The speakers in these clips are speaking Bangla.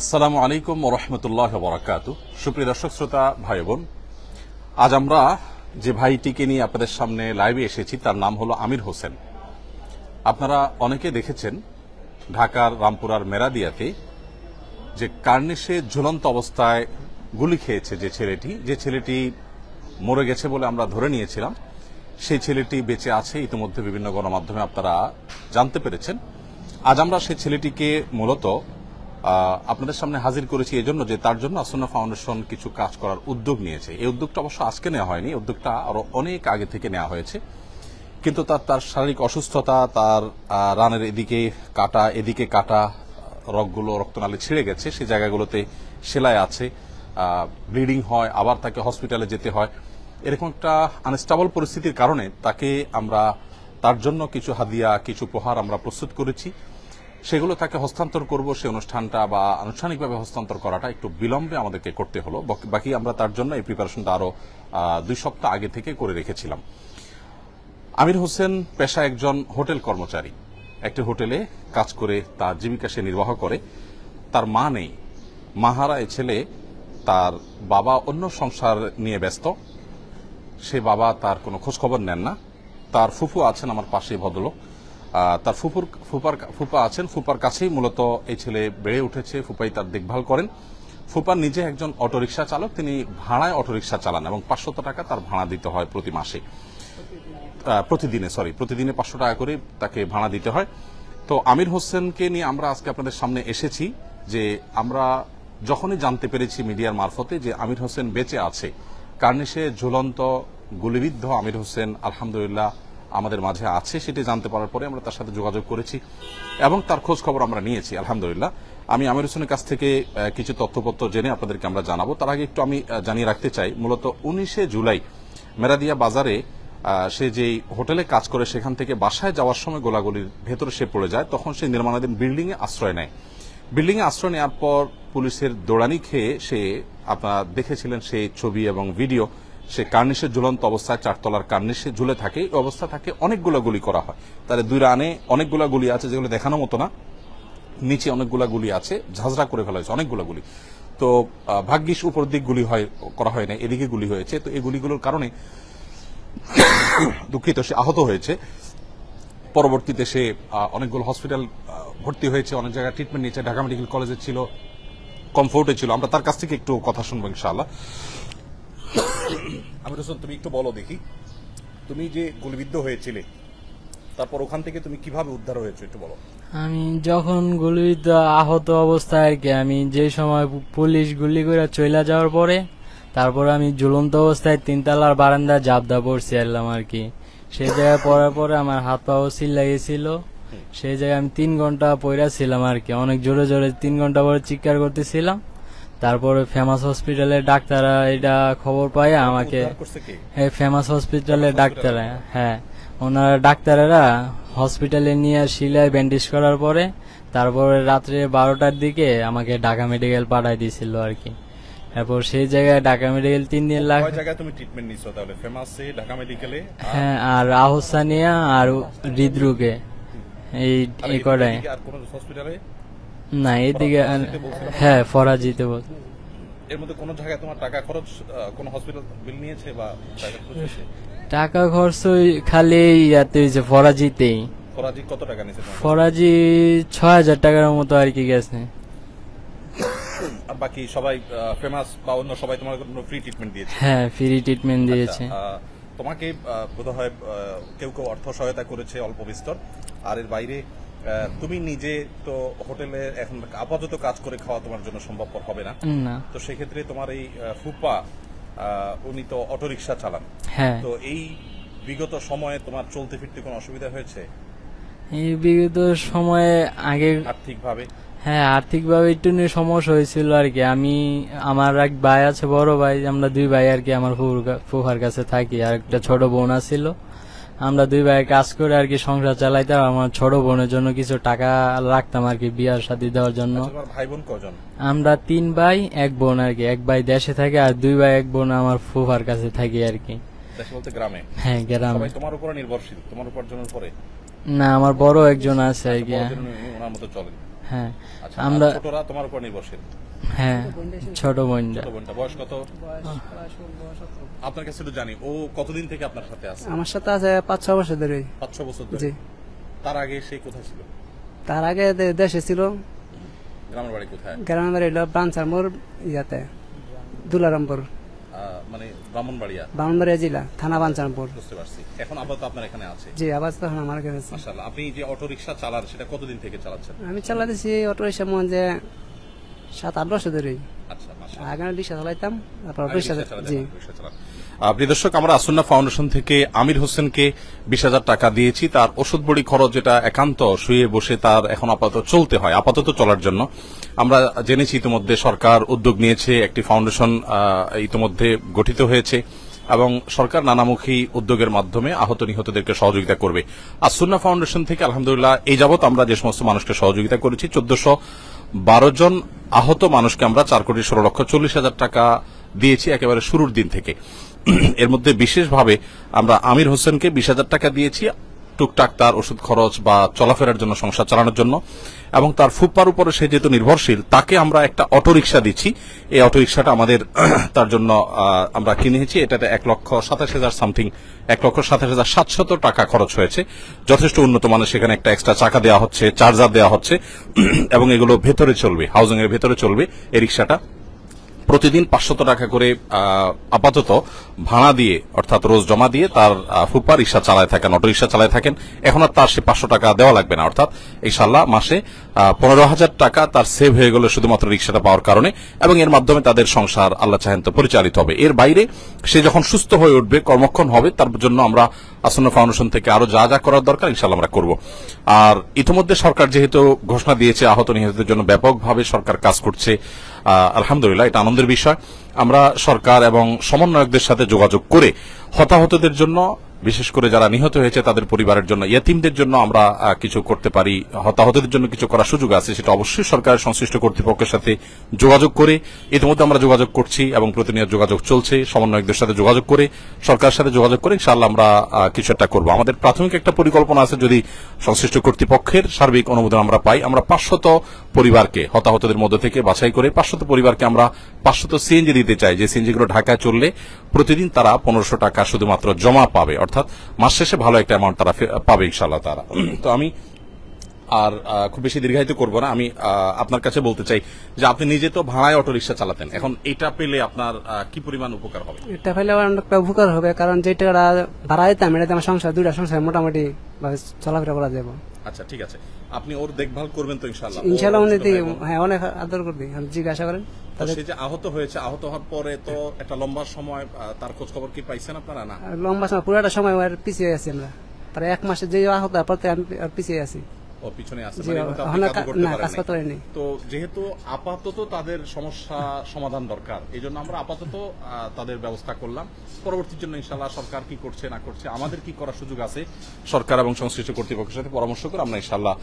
আসসালামু আলাইকুম ওয়া রাহমাতুল্লাহি ওয়া বারাকাতুহু। সুপ্রিয় দর্শক শ্রোতা ভাই বোন, আজ আমরা যে ভাইটিকে নিয়ে আপনাদের সামনে লাইভে এসেছি তার নাম হলো আমির হোসেন। আপনারা অনেকে দেখেছেন ঢাকার রামপুরার মেরাদিয়াতে যে কার্নিশে ঝুলন্ত অবস্থায় গুলি খেয়েছে যে ছেলেটি মরে গেছে বলে আমরা ধরে নিয়েছিলাম, সেই ছেলেটি বেঁচে আছে। ইতিমধ্যে বিভিন্ন গণমাধ্যমে আপনারা জানতে পেরেছেন। আজ আমরা সেই ছেলেটিকে মূলত আপনাদের সামনে হাজির করেছি এজন্য যে তার জন্য আসন্না ফাউন্ডেশন কিছু কাজ করার উদ্যোগ নিয়েছে। এই উদ্যোগটা অবশ্য আজকে নেওয়া হয়নি, উদ্যোগটা আরো অনেক আগে থেকে নেওয়া হয়েছে। কিন্তু তার শারীরিক অসুস্থতা, তার রানের এদিকে কাটা রগগুলো, রক্তনালী ছিঁড়ে গেছে, সেই জায়গাগুলোতে সেলাই আছে, ব্লিডিং হয়, আবার তাকে হসপিটালে যেতে হয়। এরকম একটা আনস্টেবল পরিস্থিতির কারণে তার জন্য কিছু হাদিয়া, কিছু উপহার আমরা প্রস্তুত করেছি। সেগুলো তাকে হস্তান্তর করব। সেই অনুষ্ঠানটা বা আনুষ্ঠানিকভাবে হস্তান্তর করাটা একটু বিলম্বে আমাদেরকে করতে হলো। বাকি আমরা তার জন্য এই প্রিপারেশনটা আরো 2 সপ্তাহ আগে থেকে করে রেখেছিলাম। আমির হোসেন পেশা একজন হোটেল কর্মচারী, একটি হোটেলে কাজ করে তার জীবিকা সে নির্বাহ করে। তার মা নেই, মাহারা এই ছেলে। তার বাবা অন্য সংসার নিয়ে ব্যস্ত, সে বাবা তার কোনো খোঁজ খবর নেন না। তার ফুফু আছেন আমার পাশে, ভদ্রলোক, তার ফুপা আছেন, ফুপার কাছেই মূলত এই ছেলে বেড়ে উঠেছে। ফুপাই তার দেখভাল করেন। ফুপার নিজে একজন অটোরিকশা চালক, তিনি ভাড়ায় অটোরিকশা চালান এবং 500 টাকা তার ভাড়া দিতে হয় প্রতি মাসে, প্রতিদিনে 500 টাকা করে তাকে ভাড়া দিতে হয়। তো আমির হোসেনকে নিয়ে আমরা আজকে আপনাদের সামনে এসেছি যে আমরা যখনই জানতে পেরেছি মিডিয়ার মারফতে যে আমির হোসেন বেঁচে আছে, কার্নিশে ঝুলন্ত গুলিবিদ্ধ আমির হোসেন আলহামদুলিল্লাহ আমাদের মাঝে আছে, সেটি জানতে পারার পরে আমরা তার সাথে যোগাযোগ করেছি এবং তার খোঁজ খবর আমরা নিয়েছি আলহামদুলিল্লাহ। আমি আমির হোসেনের কাছ থেকে কিছু তথ্যপত্র জেনে আপনাদেরকে আমরা জানাবো। তার আগে একটু আমি জানিয়ে রাখতে চাই, মূলত 19 জুলাই মেরাদিয়া বাজারে সে যেই হোটেলে কাজ করে সেখান থেকে বাসায় যাওয়ার সময় গোলাগুলির ভেতরে সে পড়ে যায়। তখন সে নির্মাণাধীন বিল্ডিং এ আশ্রয় নেয়। বিল্ডিং এ আশ্রয় নেওয়ার পর পুলিশের দৌড়ানি খেয়ে সে, আপনারা দেখেছিলেন সেই ছবি এবং ভিডিও, সে কার্নিশে ঝুলন্ত অবস্থায় 4 তলার কার্নিশে ঝুলে থাকে। এই অবস্থা থাকে, অনেকগুলো গুলি করা হয়। তার 2 রানে অনেকগুলো গুলি আছে যেগুলো দেখানোর মতো না, নিচে অনেকগুলো গুলি আছে, ঝাঁঝরা করে ফেলা হয়েছে অনেকগুলো গুলি। তো ভাগ্যিস উপর দিক গুলি করা হয় না, এদিকে গুলি হয়েছে। তো এই গুলিগুলোর কারণে দুঃখিত, সে আহত হয়েছে। পরবর্তীতে সে অনেকগুলো হসপিটাল ভর্তি হয়েছে, অনেক জায়গায় ট্রিটমেন্ট নিয়েছে। ঢাকা মেডিকেল কলেজে ছিল, কমফোর্টে ছিল। আমরা তার কাছ থেকে একটু কথা শুনবো ইনশাআল্লাহ। আমির হোসেন, তুমি একটু বলো দেখি, তুমি যে গুলিবিদ্ধ হয়েছিলে তারপর ওখান থেকে তুমি কিভাবে উদ্ধার হয়েছো একটু বলো। আমি যখন গুলিবিদ্ধ আহত অবস্থায় আর কি, আমি যে সময় পুলিশ গুলি করে চলে যাওয়ার পরে তারপরে আমি ঝুলন্ত অবস্থায় 3 তলার বারান্দায় জাবদা পড়ছি এলাম আর কি। সেই জায়গায় পড়ার পরে আমার হাত পাও লাগিয়েছিল। সেই জায়গায় আমি 3 ঘন্টা পড়া ছিলাম আর কি, অনেক জোরে জোরে 3 ঘন্টা পরে চিৎকার করতেছিলাম। তারপরে ফেমাস হসপিটালের ডাক্তাররা এটা খবর পায় আমাকে, ফেমাস হসপিটালের ডাক্তাররা, হ্যাঁ ওনারা ডাক্তারেরা হসপিটালে নিয়ে শিলায় ব্যান্ডেজ করার পরে তারপরে রাত্রে 12টার দিকে আমাকে ঢাকা মেডিকেল পাঠাই দিয়েছিল আর কি। তারপর সেই জায়গায় ঢাকা মেডিকেল 3 দিন লাগে। তুমি ট্রিটমেন্ট নিছো তাহলে ফেমাসে, ঢাকা মেডিকেলে? হ্যাঁ, আর আহসানিয়া আর হৃদরোগে এই কটাই। আর কোন হসপিটালে না, এইদিকে হ্যাঁ ফরাজিতে বল। এর মধ্যে কোন জায়গায় তোমার টাকা খরচ, কোন হসপিটাল বিল নিয়েছে বা টাকা খরচ খালি ইয়াতে হয়েছে ফরাজিতেই। ফরাজি কত টাকা নিয়েছে? ফরাজি 6000 টাকার মতো আর কি গেছে। আর বাকি সবাই ফেমাস বা অন্য সবাই তোমার ফ্রি ট্রিটমেন্ট দিয়েছে? হ্যাঁ, ফ্রি ট্রিটমেন্ট দিয়েছে। তোমাকে বোধহয় কেউ অর্থ সহায়তা করেছে অল্প বিস্তর। আর এর বাইরে তুমি নিজে তো হোটেলে এখন আপাতত কাজ করে খাওয়া তোমার জন্য সম্ভবপর হবে না। তো সেক্ষেত্রে তোমার এই ফুপা, উনি তো অটোরিকশা চালান। হ্যাঁ। তো এই বিগত সময়ে তোমার চলতে ফিরতে কোনো অসুবিধা হয়েছে? এই বিগত সময়ে আগে আর্থিকভাবে? হ্যাঁ, আর্থিকভাবে একটু সমস্যা হয়েছিল আর কি। আমার এক ভাই আছে, বড় ভাই, আমরা 2 ভাই আর কি আমার ফুফার কাছে থাকি। আর একটা ছোট বোন ছিল। আমরা 2 ভাই কাজ করে আর কি সংসার চালাইতাম। আমার ছোট বোনের জন্য কিছু টাকা রাখতাম আর কি, বিয়ার শাদী দেওয়ার জন্য। ভাই বোন কজন? আমরা 3 ভাই 1 বোন আর কি। 1 ভাই দেশে থাকে আর 2 ভাই 1 বোন আমার ফুফার কাছে থাকি আর কি। দেশে বলতে গ্রামে? হ্যাঁ, গ্রামে। সবাই তোমার উপর নির্ভরশীল, তোমার উপার্জনের পরে? না, আমার বড় একজন আছে আর কি। ওনার মতো চলেন? হ্যাঁ আচ্ছা, আমরা আর ছোটরা তোমার উপর নির্ভরশীল? হ্যাঁ ছোট বোনটা ছোট বোনটা বয়স কত? আপনার কাছে একটু জানি, ও কতদিন থেকে আপনার সাথে আছে? আমার সাথে আছে 5-6 বছর ধরে। 5-6 বছর ধরে? জি। তার আগে সে কোথায় ছিল? তার আগে দেশে ছিল, গ্রামের বাড়ি কোথায়? গ্রামের বাড়ি হলো বাঞ্চার মোড়, ইয়াতে দুলারামপুর, মানে ব্রাহ্মণবাড়িয়া? ব্রাহ্মণবাড়িয়া জেলা, থানা বাঞ্চারপুর। বুঝতে পারছি। এখন আপাতত আপনার এখানে আছে? জি, আবার তখন আমার কাছে আছে। মাশাআল্লাহ। আপনি যে অটো রিকশা চালান সেটা কতদিন থেকে চালাচ্ছেন? আমি চালাতেছি অটো রিক্সা মন যে 7-8 বছর ধরে। আচ্ছা, মাশাআল্লাহ। আগে রিক্সা চালাইতাম, তারপর অটো রিক্সা। জি। প্রিয় দর্শক, আমরা আসুন্না ফাউন্ডেশন থেকে আমির হোসেনকে 20,000 টাকা দিয়েছি। তার ওষুধ বড়ি খরচ, যেটা একান্ত শুয়ে বসে তার এখন আপাতত চলতে হয়, আপাতত চলার জন্য। আমরা জেনেছি ইতিমধ্যে সরকার উদ্যোগ নিয়েছে, একটি ফাউন্ডেশন ইতিমধ্যে গঠিত হয়েছে এবং সরকার নানামুখী উদ্যোগের মাধ্যমে আহত নিহতদেরকে সহযোগিতা করবে। আসুন্না ফাউন্ডেশন থেকে আলহামদুলিল্লাহ এই যাবৎ আমরা যে সমস্ত মানুষকে সহযোগিতা করেছি, 1412 জন আহত মানুষকে আমরা 4,16,40,000 টাকা দিয়েছি একেবারে শুরুর দিন থেকে। এর মধ্যে বিশেষভাবে আমরা আমির হোসেনকে 20,000 টাকা দিয়েছি টুকটাক তার ওষুধ খরচ বা চলাফেরার জন্য, সংসার চালানোর জন্য। এবং তার ফুপ্পার উপরে সে যেহেতু নির্ভরশীল, তাকে আমরা একটা অটোরিকশা দিচ্ছি। এই অটোরিকশাটা আমাদের তার জন্য আমরা কিনেছি। এটাতে 1,27,000 সামথিং, 1,27,700 টাকা খরচ হয়েছে। যথেষ্ট উন্নত মানের সেখানে একটা এক্সট্রা চাকা দেওয়া হচ্ছে, চার্জার দেওয়া হচ্ছে এবং এগুলো ভেতরে চলবে, হাউজিং এর ভেতরে চলবে এই রিক্সাটা। প্রতিদিন 500 টাকা করে আপাতত ভাড়া দিয়ে, অর্থাৎ রোজ জমা দিয়ে তার ফুপা রিক্সা চালায় থাকেন, অটো রিক্সা চালায় থাকেন। এখন আর তার সে 500 টাকা দেওয়া লাগবে না, অর্থাৎ ইনশাআল্লাহ মাসে 15,000 টাকা তার সেভ হয়ে গেল শুধুমাত্র রিক্সাটা পাওয়ার কারণে। এবং এর মাধ্যমে তাদের সংসার আল্লাহ চাহেন তো পরিচালিত হবে। এর বাইরে সে যখন সুস্থ হয়ে উঠবে, কর্মক্ষম হবে, তার জন্য আমরা আসন্ন ফাউন্ডেশন থেকে আরো যা যা করার দরকার ইনশাআল্লাহ আমরা করব। আর ইতিমধ্যে সরকার যেহেতু ঘোষণা দিয়েছে আহত নিহতদের জন্য ব্যাপকভাবে সরকার কাজ করছে, আলহামদুলিল্লাহ, এটা আনন্দের বিষয়। আমরা সরকার এবং সমন্বয়কদের সাথে যোগাযোগ করে হতাহতদের জন্য, বিশেষ করে যারা নিহত হয়েছে তাদের পরিবারের জন্য, ইয়েতিমদের জন্য আমরা কিছু করতে পারি, হতাহতদের জন্য কিছু করার সুযোগ আছে, সেটা অবশ্যই সরকারের সংশ্লিষ্ট কর্তৃপক্ষের সাথে যোগাযোগ করে, ইতিমধ্যে আমরা যোগাযোগ করছি এবং প্রতিনিয়ত যোগাযোগ চলছে। সমন্বয়কদের সাথে যোগাযোগ করে, সরকারের সাথে যোগাযোগ করে ইনশাআল্লাহ আমরা কিছু একটা করবো। আমাদের প্রাথমিক একটা পরিকল্পনা আছে, যদি সংশ্লিষ্ট কর্তৃপক্ষের সার্বিক অনুমোদন আমরা পাই, আমরা 500 পরিবারকে হতাহতদের মধ্যে থেকে বাছাই করে 500 পরিবারকে আমরা 500 সিএনজি দিতে চাই, যে সিএনজিগুলো ঢাকায় চললে প্রতিদিন তারা 1500 টাকা শুধুমাত্র জমা পাবে, অর্থাৎ মাস শেষে ভালো একটা অ্যামাউন্ট তারা পাবে ইনশাআল্লাহ তারা। তো আমি আর খুব বেশি দীর্ঘায়িত করব না। আমি আপনার কাছে বলতে চাই যে আপনি নিজে তো ভাড়ায় অটো রিক্সা চালাতেন, এখন এটা পেলে আপনার কি পরিমাণ উপকার হবে? এটা পেলে অনেকটা উপকার হবে, কারণ যে টাকাটা ভাড়া দিতাম এটাতে আমার সংসার, দুইটা সংসার মোটামুটি ভাবে চলাফেরা করা যাবে। আচ্ছা, ঠিক আছে। আপনি ওর দেখভাল করবেন তো ইনশাআল্লাহ? ইনশাআল্লাহ হ্যাঁ, অনেক আদর করবি, আমি জিজ্ঞাসা করেন। সে যে আহত হয়েছে, আহত হওয়ার পরে তো একটা লম্বা সময় তার খোঁজ খবর কি পাইছেন আপনারা? না, লম্বা সময় পুরাটা সময় পিছিয়ে আছি আমরা, প্রায় 1 মাসে যে আহত তারপর আমি পিছিয়ে আছি। ও পিছনে আছে, জি, কাজ করতে পারিনি। তো যেহেতু আপাতত তাদের সমস্যা সমাধান দরকার, এই জন্য আমরা আপাতত তাদের ব্যবস্থা করলাম। পরবর্তীর জন্য ইনশাআল্লাহ সরকার কি করছে না করছে, আমাদের কি করার সুযোগ আছে, সরকার এবং সংশ্লিষ্ট কর্তৃপক্ষের সাথে পরামর্শ করে আমরা ইনশাআল্লাহ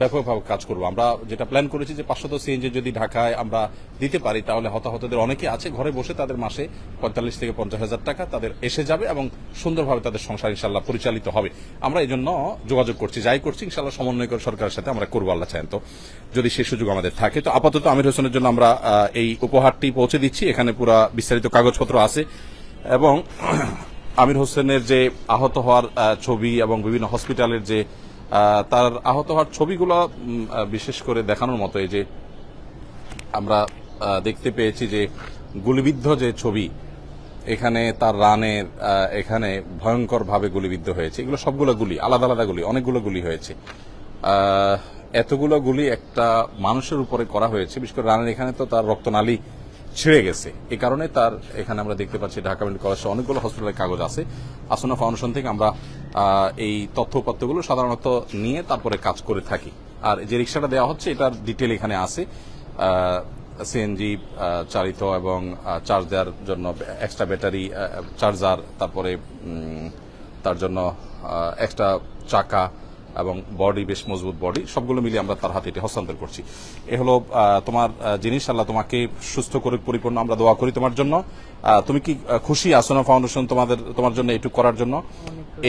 ব্যাপকভাবে কাজ করব। আমরা যেটা প্ল্যান করেছি যে 500 সিএনজি যদি ঢাকায় আমরা দিতে পারি, তাহলে হতাহতদের অনেকে আছে ঘরে বসে, তাদের মাসে 45 থেকে 50,000 টাকা তাদের এসে যাবে এবং সুন্দরভাবে তাদের সংসার ইনশাআল্লাহ পরিচালিত হবে। আমরা এই জন্য যোগাযোগ করছি, যাই করছি ইনশাআল্লাহ সমন্বয় করে সরকারের সাথে আমরা করবো, আল্লাহ চাহেন তো, যদি সেই সুযোগ আমাদের থাকে। তো আপাতত আমির হোসেনের জন্য আমরা এই উপহারটি পৌঁছে দিচ্ছি। এখানে পুরো বিস্তারিত কাগজপত্র আছে এবং আমির হোসেনের যে আহত হওয়ার ছবি এবং বিভিন্ন হসপিটালের যে তার আহত হওয়ার ছবিগুলো বিশেষ করে দেখানোর মতো। এই যে আমরা দেখতে পেয়েছি যে গুলিবিদ্ধ যে ছবি, এখানে তার রানের এখানে ভয়ঙ্কর ভাবে গুলিবিদ্ধ হয়েছে। এগুলো সবগুলো গুলি, আলাদা আলাদা গুলি, অনেকগুলো গুলি হয়েছে। এতগুলো গুলি একটা মানুষের উপরে করা হয়েছে, বিশেষ করে রানের এখানে তো তার রক্তনালী ছিঁড়ে গেছে। এই কারণে তার এখানে আমরা দেখতে পাচ্ছি ঢাকা মেডিকেল কলেজে অনেকগুলো হসপিটালের কাগজ আছে। আসনা ফাউন্ডেশন থেকে আমরা এই তথ্য উপাত্তগুলো সাধারণত নিয়ে তারপরে কাজ করে থাকি। আর যে রিক্সাটা দেওয়া হচ্ছে এটার ডিটেল এখানে আছে, সিএনজি চালিত এবং চার্জ দেওয়ার জন্য এক্সট্রা ব্যাটারি চার্জার, তারপরে তার জন্য এক্সট্রা চাকা এবং বডি বেশ মজবুত বডি, সবগুলো মিলিয়ে আমরা তার হাতে এটি হস্তান্তর করছি। এ হলো তোমার জিনিস। আল্লাহ তোমাকে সুস্থ করে পরিপূর্ণ আমরা দোয়া করি তোমার জন্য। তুমি কি খুশি আসনা ফাউন্ডেশন তোমার জন্য এটুকু করার জন্য?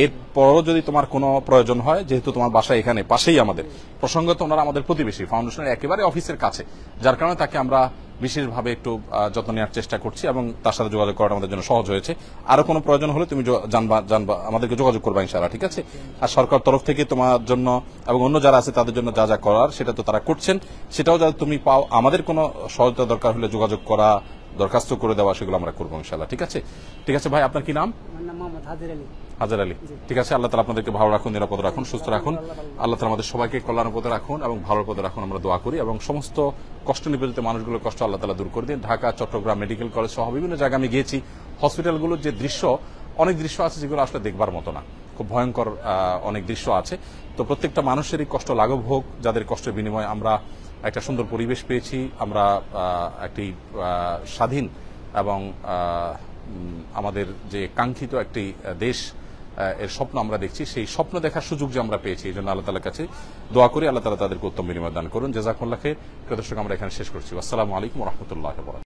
এরপরও যদি তোমার কোনো প্রয়োজন হয়, যেহেতু তোমার বাসা এখানে পাশেই, আমাদের প্রসঙ্গত ওনারা আমাদের প্রতিবেশী, ফাউন্ডেশনের একেবারে অফিসের কাছে, যার কারণে তাকে আমরা বিশেষভাবে একটু যত্ন নেওয়ার চেষ্টা করছি এবং তার সাথে যোগাযোগ করাটা আমাদের জন্য সহজ হয়েছে। আরো কোনো প্রয়োজন হলে তুমি জানবা আমাদেরকে যোগাযোগ করবা ইনশাআল্লাহ, ঠিক আছে? আর সরকার তরফ থেকে তোমার জন্য এবং অন্য যারা আছে তাদের জন্য যা যা করার সেটা তো তারা করছেন, সেটাও যাতে তুমি পাও। আমাদের কোনো সহায়তা দরকার হলে যোগাযোগ করা, দরখাস্ত করে দেওয়া, সেগুলো আমরা করবো ইনশাআল্লাহ, ঠিক আছে? ঠিক আছে ভাই, আপনার কি নাম? আমার নাম মোহাম্মদ হাজির আলী। হাজার আলী, ঠিক আছে। আল্লাহ তাআলা আপনাদেরকে ভালো রাখুন, নিরাপদ রাখুন, সুস্থ রাখুন। আল্লাহ তাআলা আমাদের সবাইকে কল্যাণের পথে রাখুন এবং ভালোর পথে রাখুন, আমরা দোয়া করি। এবং সমস্ত কষ্ট নিবেদিত মানুষগুলোর কষ্ট আল্লাহ তাআলা দূর করে দিন। ঢাকা, চট্টগ্রাম মেডিকেল কলেজ সহ বিভিন্ন জায়গায় আমি গিয়েছি, হসপিটালগুলোর যে দৃশ্য, অনেক দৃশ্য আছে যেগুলো আসলে দেখবার মতো না, খুব ভয়ঙ্কর অনেক দৃশ্য আছে। তো প্রত্যেকটা মানুষেরই কষ্ট লাঘব হোক, যাদের কষ্টের বিনিময়ে আমরা একটা সুন্দর পরিবেশ পেয়েছি, আমরা একটি স্বাধীন এবং আমাদের যে কাঙ্ক্ষিত একটি দেশ এর স্বপ্ন আমরা দেখছি, সেই স্বপ্ন দেখার সুযোগ যে আমরা পেয়েছি, এই জন্য আল্লাহ তাআলার কাছে দোয়া করি আল্লাহ তাআলা তাদেরকে উত্তম বিনিময় দান করুন। জাযাকুমুল্লাহ খাইর। প্রিয় দর্শক, আমরা এখানে শেষ করছি। আসসালামু আলাইকুম ওয়া রাহমাতুল্লাহি ওয়া বারাকাতুহু।